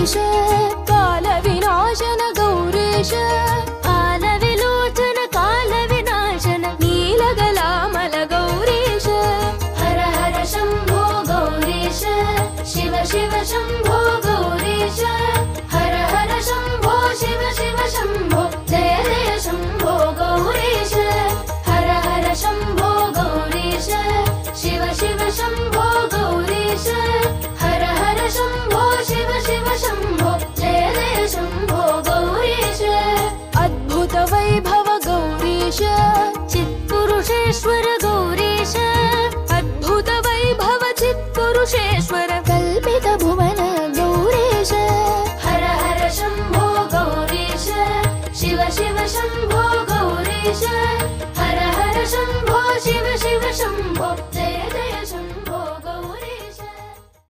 गौरीश कालविनाशन गौरीश आलविलोचन कालविनाशन नीलगलामल गौरीश हर हर शम्भो गौरीश शिव शिव शम्भो गौरीश हर हर शम्भो शिव शिव शम्भो जय जय शम्भो गौरीश हर हर शम्भो गौरीश शिव शिव शम्भो गौरीश हर हर शम्भो शिव शिव शम्भो जय जय शम्भो गौरीश अद्भुत वैभव गौरीश चित्पुरुषेश्वर गौरीश अद्भुत वैभव चित्पुरुषेश्वर